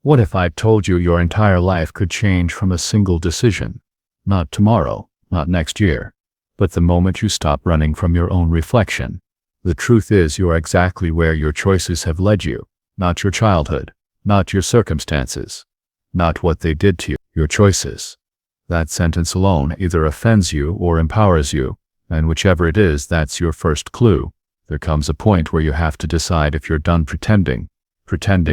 What if I told you your entire life could change from a single decision? Not tomorrow, not next year, but the moment you stop running from your own reflection. The truth is, you are exactly where your choices have led you, not your childhood, not your circumstances, not what they did to you, your choices. That sentence alone either offends you or empowers you, and whichever it is, that's your first clue. There comes a point where you have to decide if you're done pretending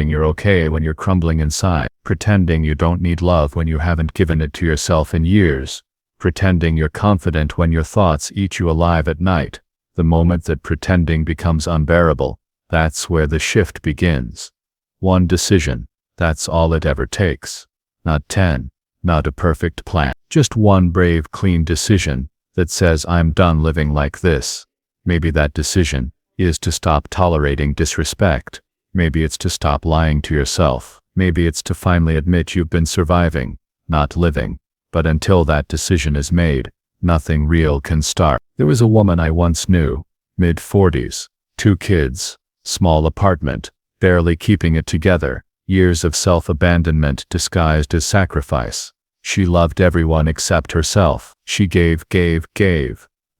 you're okay when you're crumbling inside, pretending you don't need love when you haven't given it to yourself in years, pretending you're confident when your thoughts eat you alive at night. The moment that pretending becomes unbearable, that's where the shift begins. One decision, that's all it ever takes. Not 10, not a perfect plan, just one brave, clean decision that says, I'm done living like this. Maybe that decision is to stop tolerating disrespect. Maybe it's to stop lying to yourself. Maybe it's to finally admit you've been surviving, not living. But until that decision is made, nothing real can start. There was a woman I once knew, mid-40s, 2 kids, small apartment, barely keeping it together, years of self-abandonment disguised as sacrifice. She loved everyone except herself. She gave,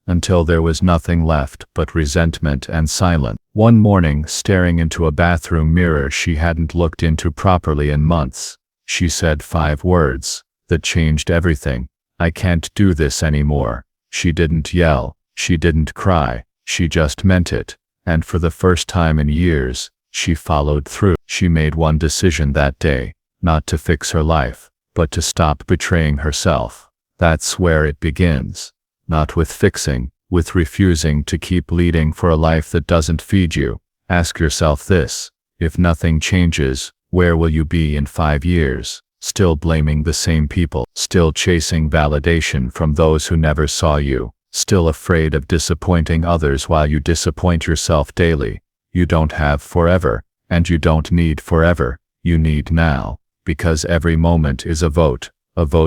until there was nothing left but resentment and silence. One morning, staring into a bathroom mirror she hadn't looked into properly in months, she said 5 words that changed everything. I can't do this anymore. She didn't yell, she didn't cry, she just meant it. And for the first time in years, she followed through. She made one decision that day, not to fix her life, but to stop betraying herself. That's where it begins. Not with fixing, with refusing to keep bleeding for a life that doesn't feed you. Ask yourself this: if nothing changes, where will you be in 5 years? Still blaming the same people, still chasing validation from those who never saw you, still afraid of disappointing others while you disappoint yourself daily. You don't have forever, and you don't need forever. You need now, because every moment is a vote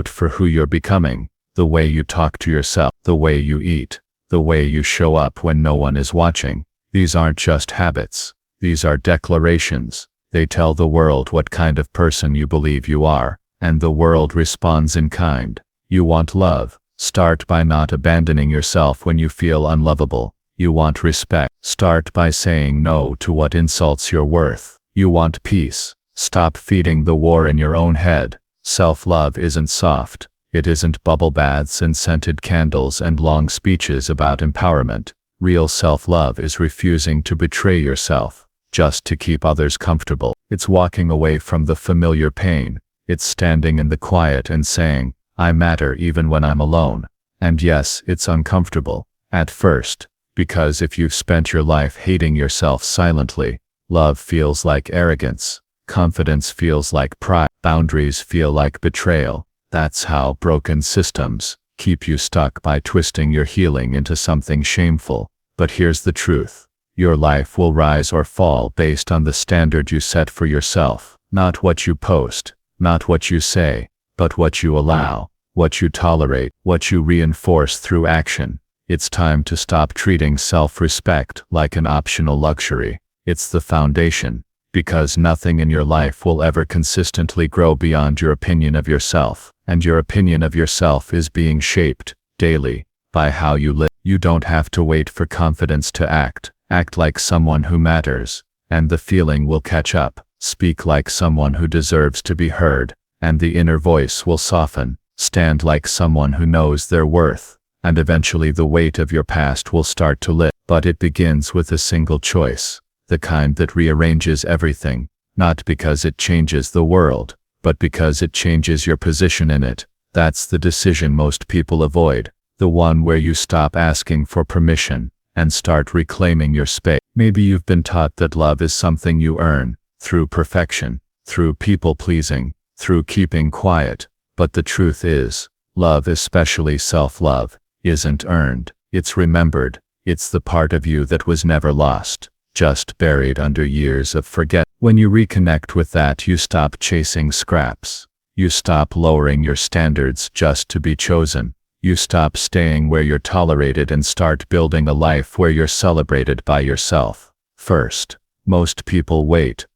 for who you're becoming. The way you talk to yourself, the way you eat, the way you show up when no one is watching. These aren't just habits. These are declarations. They tell the world what kind of person you believe you are, and the world responds in kind. You want love? Start by not abandoning yourself when you feel unlovable. You want respect? Start by saying no to what insults your worth. You want peace? Stop feeding the war in your own head. Self-love isn't soft. It isn't bubble baths and scented candles and long speeches about empowerment. Real self-love is refusing to betray yourself just to keep others comfortable. It's walking away from the familiar pain. It's standing in the quiet and saying, I matter even when I'm alone. And yes, it's uncomfortable at first, because if you've spent your life hating yourself silently, love feels like arrogance, confidence feels like pride, boundaries feel like betrayal. That's how broken systems keep you stuck by twisting your healing into something shameful. But here's the truth. Your life will rise or fall based on the standard you set for yourself. Not what you post, not what you say, but what you allow, what you tolerate, what you reinforce through action. It's time to stop treating self-respect like an optional luxury. It's the foundation, because nothing in your life will ever consistently grow beyond your opinion of yourself. And your opinion of yourself is being shaped, daily, by how you live. You don't have to wait for confidence to act. Act like someone who matters, and the feeling will catch up. Speak like someone who deserves to be heard, and the inner voice will soften. Stand like someone who knows their worth, and eventually the weight of your past will start to lift. But it begins with a single choice, the kind that rearranges everything, not because it changes the world, but because it changes your position in it. That's the decision most people avoid, the one where you stop asking for permission and start reclaiming your space. Maybe you've been taught that love is something you earn, through perfection, through people-pleasing, through keeping quiet. But the truth is, love, especially self-love, isn't earned. It's remembered. It's the part of you that was never lost, just buried under years of forget. When you reconnect with that, you stop chasing scraps. You stop lowering your standards just to be chosen. You stop staying where you're tolerated and start building a life where you're celebrated by yourself. First, most people wait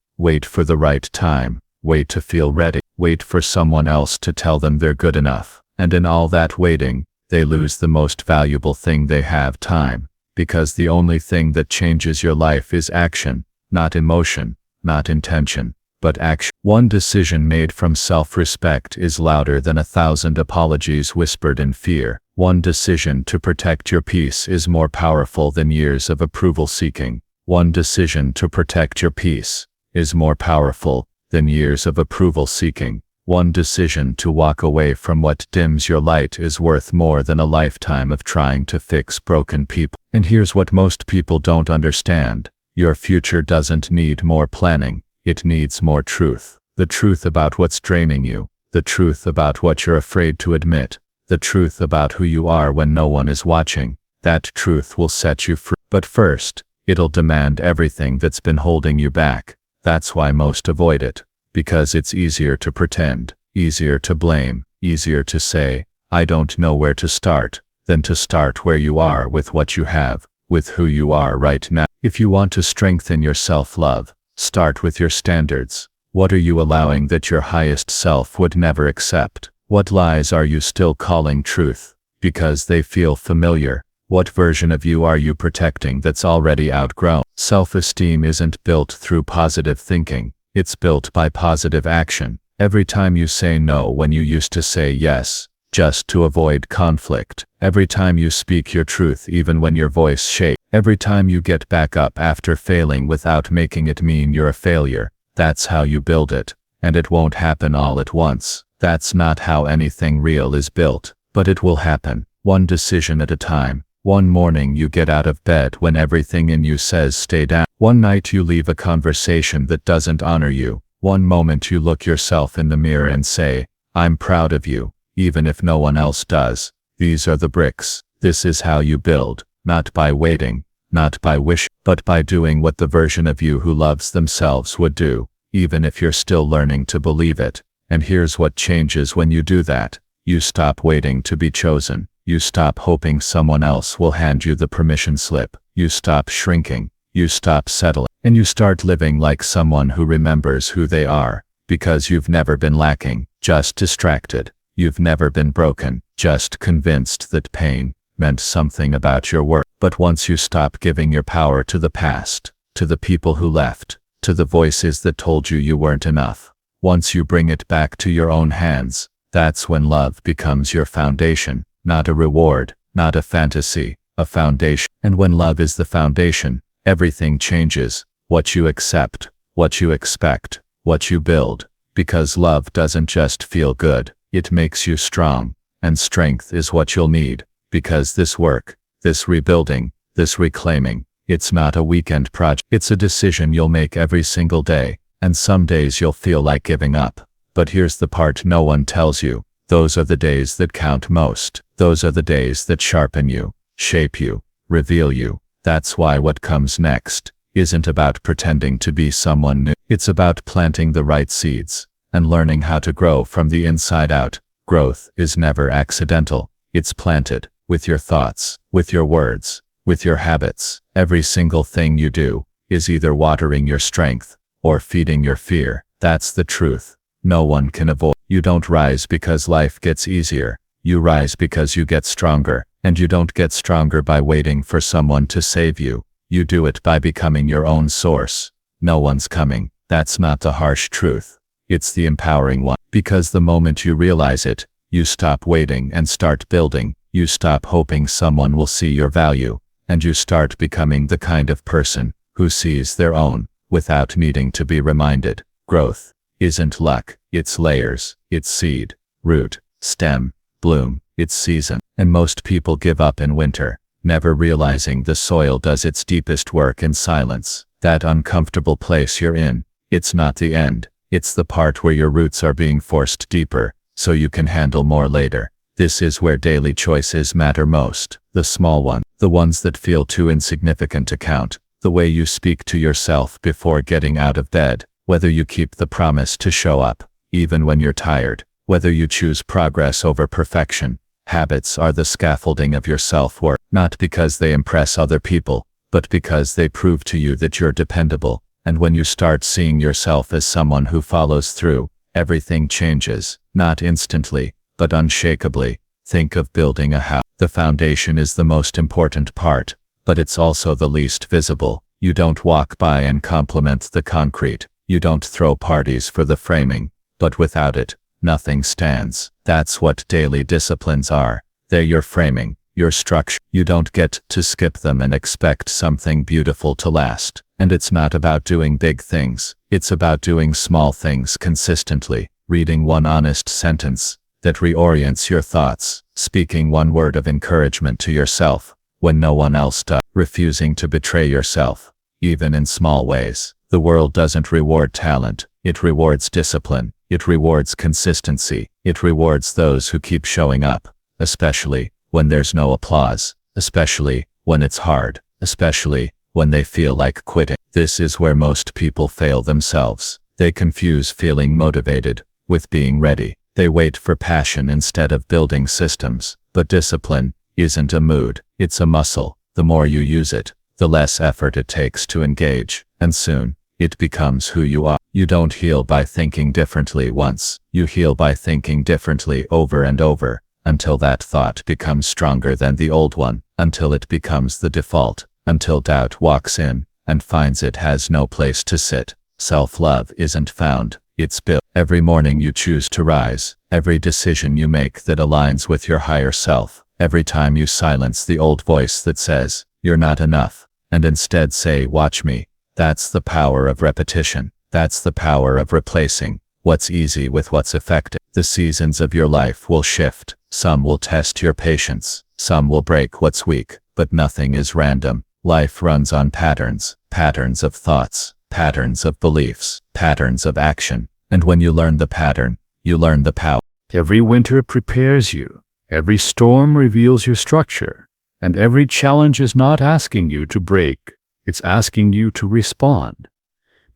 for the right time, wait to feel ready, wait for someone else to tell them they're good enough. And in all that waiting, they lose the most valuable thing they have, time. Because the only thing that changes your life is action, not emotion, not intention, but action. One decision made from self-respect is louder than 1,000 apologies whispered in fear. One decision to protect your peace is more powerful than years of approval seeking. One decision to protect your peace is more powerful than years of approval seeking. One decision to walk away from what dims your light is worth more than a lifetime of trying to fix broken people. And here's what most people don't understand. Your future doesn't need more planning. It needs more truth. The truth about what's draining you. The truth about what you're afraid to admit. The truth about who you are when no one is watching. That truth will set you free. But first, it'll demand everything that's been holding you back. That's why most avoid it. Because it's easier to pretend, easier to blame, easier to say, I don't know where to start, than to start where you are with what you have, with who you are right now. If you want to strengthen your self-love, start with your standards. What are you allowing that your highest self would never accept? What lies are you still calling truth, because they feel familiar? What version of you are you protecting that's already outgrown? Self-esteem isn't built through positive thinking. It's built by positive action. Every time you say no when you used to say yes, just to avoid conflict. Every time you speak your truth even when your voice shakes. Every time you get back up after failing without making it mean you're a failure. That's how you build it. And it won't happen all at once. That's not how anything real is built. But it will happen, one decision at a time. One morning you get out of bed when everything in you says stay down. One night you leave a conversation that doesn't honor you. One moment you look yourself in the mirror and say, I'm proud of you, even if no one else does. These are the bricks. This is how you build, not by waiting, not by wishing, but by doing what the version of you who loves themselves would do, even if you're still learning to believe it. And here's what changes when you do that. You stop waiting to be chosen. You stop hoping someone else will hand you the permission slip. You stop shrinking. You stop settling. And you start living like someone who remembers who they are. Because you've never been lacking, just distracted. You've never been broken, just convinced that pain meant something about your worth. But once you stop giving your power to the past, to the people who left, to the voices that told you you weren't enough, once you bring it back to your own hands, that's when love becomes your foundation. Not a reward, not a fantasy, a foundation. And when love is the foundation, everything changes. What you accept, what you expect, what you build. Because love doesn't just feel good, it makes you strong. And strength is what you'll need. Because this work, this rebuilding, this reclaiming, it's not a weekend project. It's a decision you'll make every single day. And some days you'll feel like giving up. But here's the part no one tells you. Those are the days that count most. Those are the days that sharpen you, shape you, reveal you. That's why what comes next isn't about pretending to be someone new. It's about planting the right seeds and learning how to grow from the inside out. Growth is never accidental. It's planted with your thoughts, with your words, with your habits. Every single thing you do is either watering your strength or feeding your fear. That's the truth. No one can avoid. You don't rise because life gets easier. You rise because you get stronger. And you don't get stronger by waiting for someone to save you. You do it by becoming your own source. No one's coming. That's not the harsh truth. It's the empowering one. Because the moment you realize it, you stop waiting and start building. You stop hoping someone will see your value. And you start becoming the kind of person who sees their own without needing to be reminded. Growth isn't luck. It's layers. It's seed, root, stem, bloom. It's season. And most people give up in winter, never realizing the soil does its deepest work in silence. That uncomfortable place you're in, it's not the end. It's the part where your roots are being forced deeper, so you can handle more later. This is where daily choices matter most. The small ones, the ones that feel too insignificant to count. The way you speak to yourself before getting out of bed. Whether you keep the promise to show up, even when you're tired. Whether you choose progress over perfection. Habits are the scaffolding of your self-worth, not because they impress other people, but because they prove to you that you're dependable. And when you start seeing yourself as someone who follows through, everything changes, not instantly, but unshakably. Think of building a house. The foundation is the most important part, but it's also the least visible. You don't walk by and compliment the concrete. You don't throw parties for the framing, but without it, nothing stands. That's what daily disciplines are. They're your framing, your structure. You don't get to skip them and expect something beautiful to last. And it's not about doing big things. It's about doing small things consistently, reading one honest sentence that reorients your thoughts, speaking one word of encouragement to yourself when no one else does, refusing to betray yourself, even in small ways. The world doesn't reward talent. It rewards discipline. It rewards consistency. It rewards those who keep showing up, especially when there's no applause, especially when it's hard, especially when they feel like quitting. This is where most people fail themselves. They confuse feeling motivated with being ready. They wait for passion instead of building systems. But discipline isn't a mood, it's a muscle. The more you use it, the less effort it takes to engage, and soon, it becomes who you are. You don't heal by thinking differently once. You heal by thinking differently over and over, until that thought becomes stronger than the old one, until it becomes the default, until doubt walks in and finds it has no place to sit. Self-love isn't found, it's built. Every morning you choose to rise, every decision you make that aligns with your higher self, every time you silence the old voice that says, "You're not enough," and instead say, "Watch me." That's the power of repetition. That's the power of replacing what's easy with what's effective. The seasons of your life will shift. Some will test your patience. Some will break what's weak, but nothing is random. Life runs on patterns, patterns of thoughts, patterns of beliefs, patterns of action. And when you learn the pattern, you learn the power. Every winter prepares you. Every storm reveals your structure. And every challenge is not asking you to break. It's asking you to respond.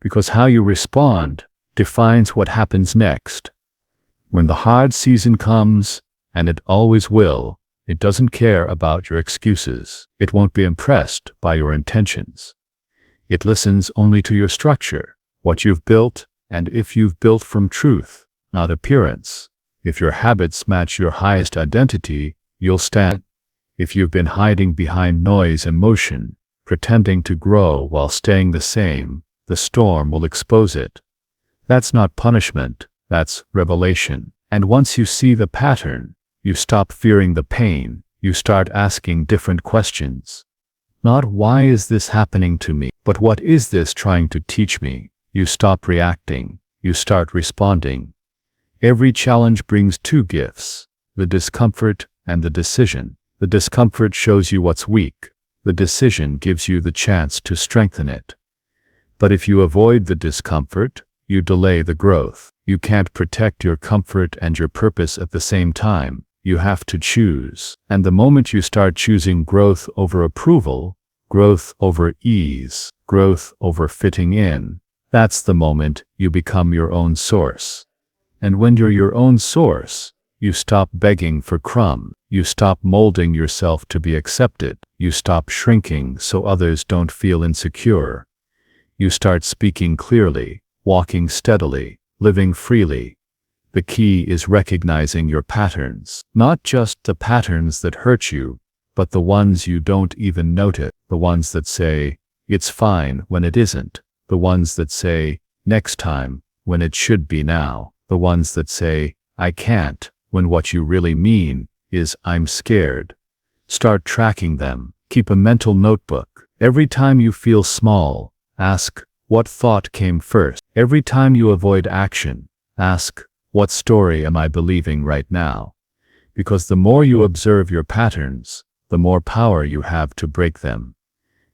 Because how you respond defines what happens next. When the hard season comes, and it always will, it doesn't care about your excuses. It won't be impressed by your intentions. It listens only to your structure, what you've built, and if you've built from truth, not appearance. If your habits match your highest identity, you'll stand. If you've been hiding behind noise and motion, pretending to grow while staying the same, the storm will expose it. That's not punishment, that's revelation. And once you see the pattern, you stop fearing the pain. You start asking different questions. Not why is this happening to me, but what is this trying to teach me? You stop reacting. You start responding. Every challenge brings two gifts, the discomfort and the decision. The discomfort shows you what's weak. The decision gives you the chance to strengthen it. But if you avoid the discomfort, you delay the growth. You can't protect your comfort and your purpose at the same time. You have to choose. And the moment you start choosing growth over approval, growth over ease, growth over fitting in, that's the moment you become your own source. And when you're your own source, you stop begging for crumbs. You stop molding yourself to be accepted. You stop shrinking so others don't feel insecure. You start speaking clearly, walking steadily, living freely. The key is recognizing your patterns, not just the patterns that hurt you, but the ones you don't even notice, the ones that say, "It's fine," when it isn't, the ones that say, "Next time," when it should be now, the ones that say, "I can't," when what you really mean is, "I'm scared." Start tracking them. Keep a mental notebook. Every time you feel small, ask, what thought came first? Every time you avoid action, ask, what story am I believing right now? Because the more you observe your patterns, the more power you have to break them.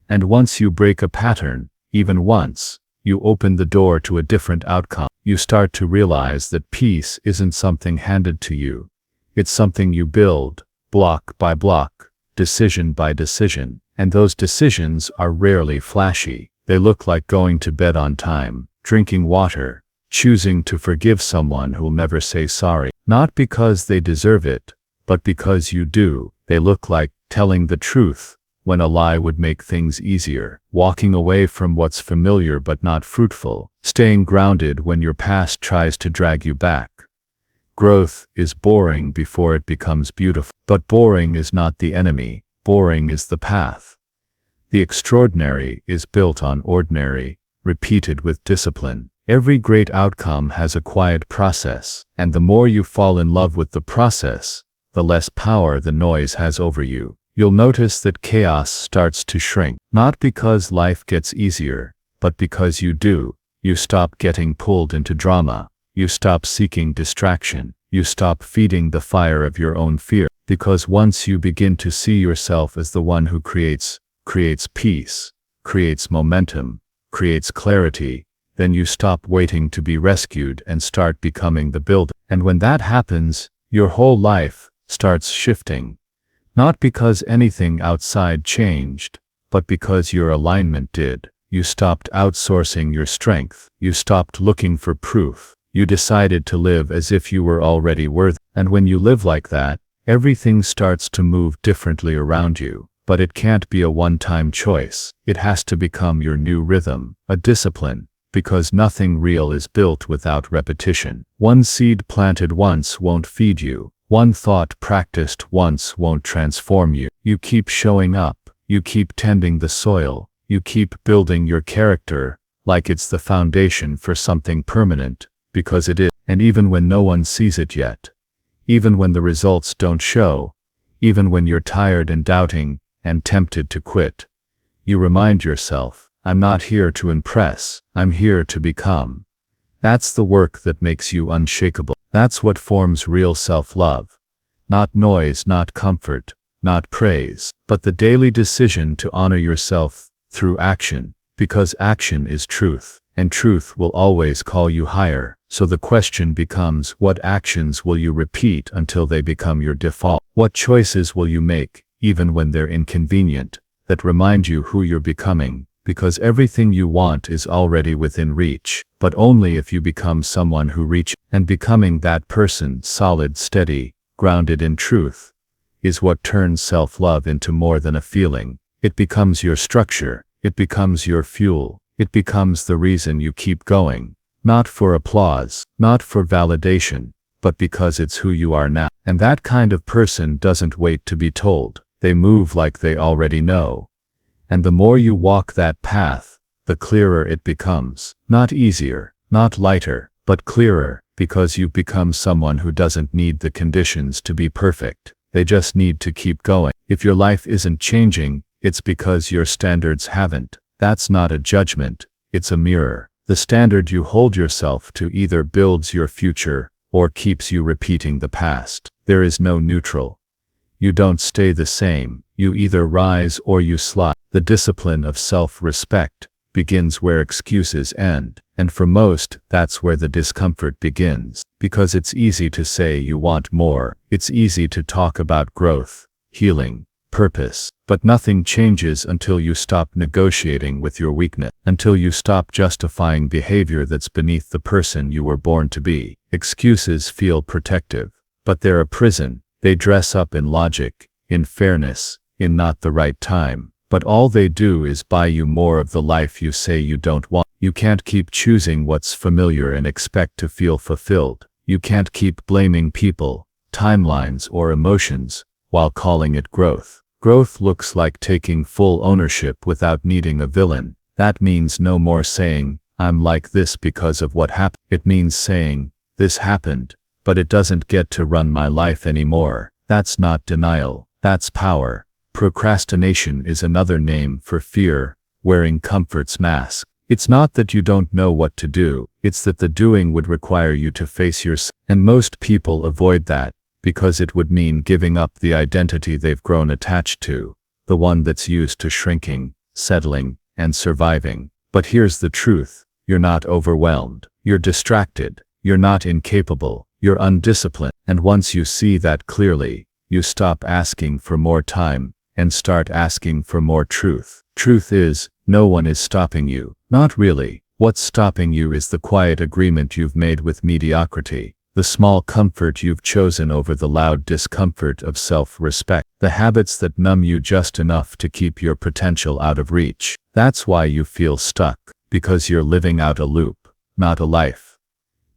And once you break a pattern, even once, you open the door to a different outcome. You start to realize that peace isn't something handed to you. It's something you build, block by block, decision by decision. And those decisions are rarely flashy. They look like going to bed on time, drinking water, choosing to forgive someone who'll never say sorry. Not because they deserve it, but because you do. They look like telling the truth when a lie would make things easier, walking away from what's familiar but not fruitful, staying grounded when your past tries to drag you back. Growth is boring before it becomes beautiful. But boring is not the enemy, boring is the path. The extraordinary is built on ordinary, repeated with discipline. Every great outcome has a quiet process, and the more you fall in love with the process, the less power the noise has over you. You'll notice that chaos starts to shrink, not because life gets easier, but because you do. You stop getting pulled into drama. You stop seeking distraction. You stop feeding the fire of your own fear. Because once you begin to see yourself as the one who creates peace, creates momentum, creates clarity, then you stop waiting to be rescued and start becoming the builder. And when that happens, your whole life starts shifting. Not because anything outside changed, but because your alignment did. You stopped outsourcing your strength. You stopped looking for proof. You decided to live as if you were already worthy. And when you live like that, everything starts to move differently around you. But it can't be a one-time choice. It has to become your new rhythm, a discipline, because nothing real is built without repetition. One seed planted once won't feed you. One thought practiced once won't transform you. You keep showing up. You keep tending the soil. You keep building your character like it's the foundation for something permanent, because it is. And even when no one sees it yet, even when the results don't show, even when you're tired and doubting and tempted to quit, you remind yourself, I'm not here to impress, I'm here to become. That's the work that makes you unshakable. That's what forms real self-love. Not noise, not comfort, not praise, but the daily decision to honor yourself through action, because action is truth, and truth will always call you higher. So the question becomes, what actions will you repeat until they become your default? What choices will you make, even when they're inconvenient, that remind you who you're becoming? Because everything you want is already within reach, but only if you become someone who reaches. And becoming that person, solid, steady, grounded in truth, is what turns self-love into more than a feeling. It becomes your structure. It becomes your fuel. It becomes the reason you keep going. Not for applause, not for validation, but because it's who you are now. And that kind of person doesn't wait to be told. They move like they already know. And the more you walk that path, the clearer it becomes. Not easier, not lighter, but clearer, because you've become someone who doesn't need the conditions to be perfect. They just need to keep going. If your life isn't changing, it's because your standards haven't. That's not a judgment, it's a mirror. The standard you hold yourself to either builds your future or keeps you repeating the past. There is no neutral. You don't stay the same. You either rise or you slide. The discipline of self-respect begins where excuses end. And for most, that's where the discomfort begins. Because it's easy to say you want more. It's easy to talk about growth, healing, purpose. But nothing changes until you stop negotiating with your weakness. Until you stop justifying behavior that's beneath the person you were born to be. Excuses feel protective, but they're a prison. They dress up in logic, in fairness, in not the right time. But all they do is buy you more of the life you say you don't want. You can't keep choosing what's familiar and expect to feel fulfilled. You can't keep blaming people, timelines, or emotions while calling it growth. Growth looks like taking full ownership without needing a villain. That means no more saying, I'm like this because of what happened. It means saying, this happened, but it doesn't get to run my life anymore. That's not denial, that's power. Procrastination is another name for fear, wearing comfort's mask. It's not that you don't know what to do, it's that the doing would require you to face yourself. And most people avoid that, because it would mean giving up the identity they've grown attached to, the one that's used to shrinking, settling, and surviving. But here's the truth, you're not overwhelmed, you're distracted, you're not incapable, you're undisciplined. And once you see that clearly, you stop asking for more time, and start asking for more truth. Truth is, no one is stopping you. Not really. What's stopping you is the quiet agreement you've made with mediocrity. The small comfort you've chosen over the loud discomfort of self-respect. The habits that numb you just enough to keep your potential out of reach. That's why you feel stuck, because you're living out a loop, not a life.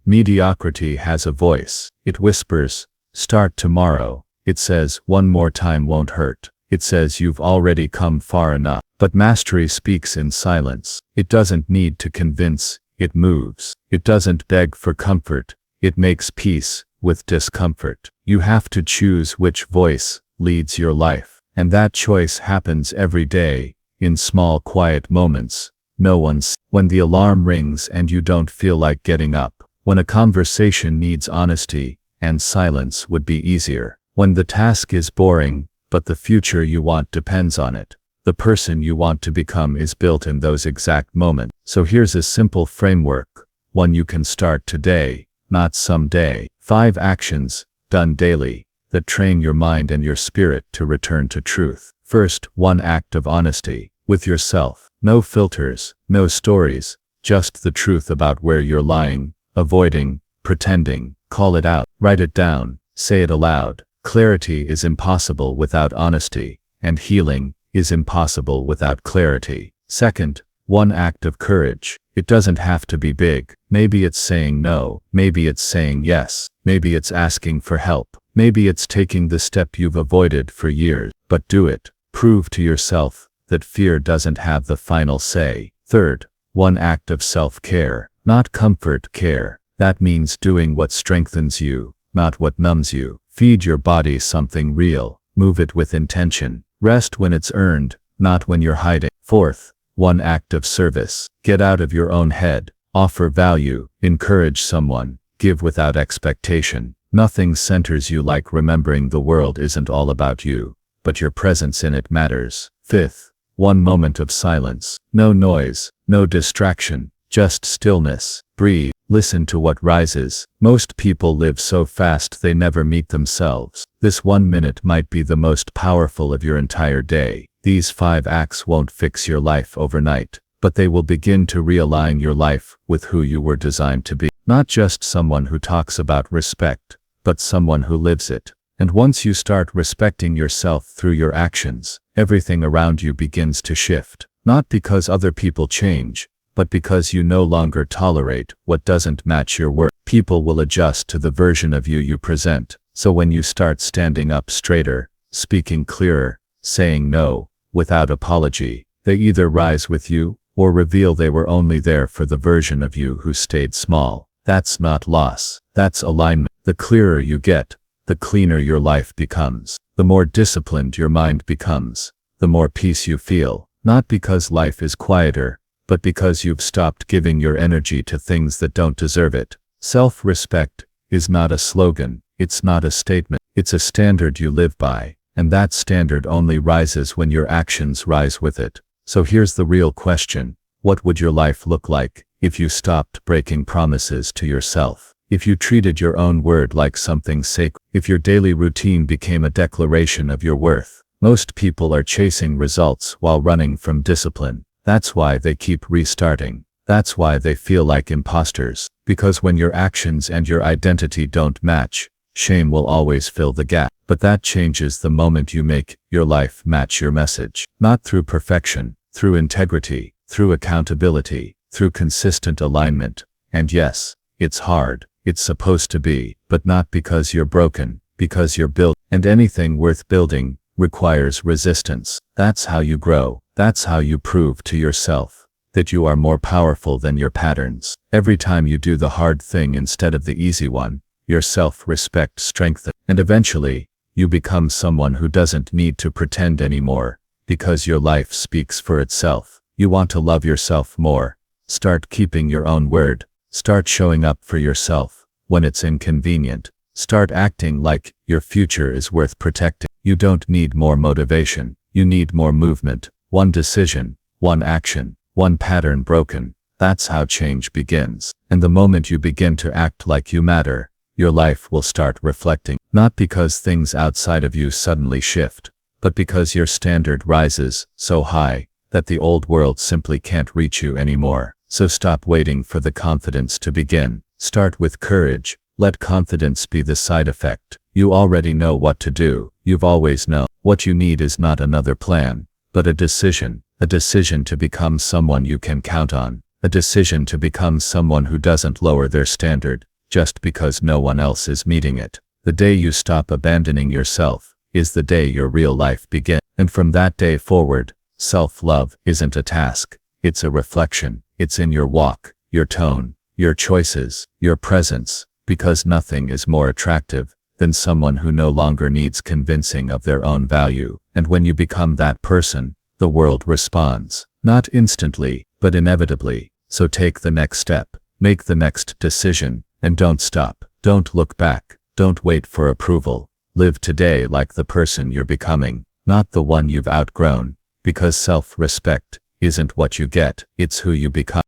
Mediocrity has a voice. It whispers, "Start tomorrow." It says, "One more time won't hurt." It says you've already come far enough. But mastery speaks in silence. It doesn't need to convince, it moves. It doesn't beg for comfort, it makes peace with discomfort. You have to choose which voice leads your life. And that choice happens every day, in small quiet moments. When the alarm rings and you don't feel like getting up. When a conversation needs honesty, and silence would be easier. When the task is boring, but the future you want depends on it. The person you want to become is built in those exact moments. So here's a simple framework, one you can start today, not someday. 5 actions, done daily, that train your mind and your spirit to return to truth. First, 1 act of honesty with yourself. No filters, no stories, just the truth about where you're lying, avoiding, pretending. Call it out, write it down, say it aloud. Clarity is impossible without honesty, and healing is impossible without clarity. Second, 1 act of courage. It doesn't have to be big. Maybe it's saying no, maybe it's saying yes, maybe it's asking for help, maybe it's taking the step you've avoided for years. But do it. Prove to yourself that fear doesn't have the final say. Third, 1 act of self-care, not comfort care. That means doing what strengthens you, not what numbs you. Feed your body something real, move it with intention. Rest when it's earned, not when you're hiding. Fourth, 1 act of service. Get out of your own head, offer value, encourage someone, give without expectation. Nothing centers you like remembering the world isn't all about you, but your presence in it matters. Fifth, 1 moment of silence. No noise, no distraction, just stillness. Breathe. Listen to what rises. Most people live so fast they never meet themselves. This 1 minute might be the most powerful of your entire day. These 5 acts won't fix your life overnight, but they will begin to realign your life with who you were designed to be. Not just someone who talks about respect, but someone who lives it. And once you start respecting yourself through your actions, everything around you begins to shift. Not because other people change, but because you no longer tolerate what doesn't match your worth. People will adjust to the version of you you present. So when you start standing up straighter, speaking clearer, saying no, without apology, they either rise with you, or reveal they were only there for the version of you who stayed small. That's not loss, that's alignment. The clearer you get, the cleaner your life becomes. The more disciplined your mind becomes, the more peace you feel. Not because life is quieter, but because you've stopped giving your energy to things that don't deserve it. Self-respect is not a slogan, it's not a statement, it's a standard you live by, and that standard only rises when your actions rise with it. So here's the real question: what would your life look like if you stopped breaking promises to yourself? If you treated your own word like something sacred? If your daily routine became a declaration of your worth? Most people are chasing results while running from discipline. That's why they keep restarting. That's why they feel like imposters. Because when your actions and your identity don't match, shame will always fill the gap. But that changes the moment you make your life match your message. Not through perfection, through integrity, through accountability, through consistent alignment. And yes, it's hard. It's supposed to be, but not because you're broken, because you're built. And anything worth building requires resistance. That's how you grow. That's how you prove to yourself that you are more powerful than your patterns. Every time you do the hard thing instead of the easy one, your self-respect strengthens. And eventually, you become someone who doesn't need to pretend anymore, because your life speaks for itself. You want to love yourself more. Start keeping your own word. Start showing up for yourself when it's inconvenient. Start acting like your future is worth protecting. You don't need more motivation. You need more movement. 1 decision, 1 action, 1 pattern broken. That's how change begins. And the moment you begin to act like you matter, your life will start reflecting. Not because things outside of you suddenly shift, but because your standard rises so high that the old world simply can't reach you anymore. So stop waiting for the confidence to begin. Start with courage, Let confidence be the side effect. You already know what to do. You've always known. What you need is not another plan, but a decision to become someone you can count on, a decision to become someone who doesn't lower their standard just because no one else is meeting it. The day you stop abandoning yourself is the day your real life begins. And from that day forward, self-love isn't a task, it's a reflection. It's in your walk, your tone, your choices, your presence, because nothing is more attractive than someone who no longer needs convincing of their own value. And when you become that person, the world responds, not instantly, but inevitably. So take the next step, make the next decision, and don't stop. Don't look back. Don't wait for approval. Live today like the person you're becoming, not the one you've outgrown, because self-respect isn't what you get, it's who you become.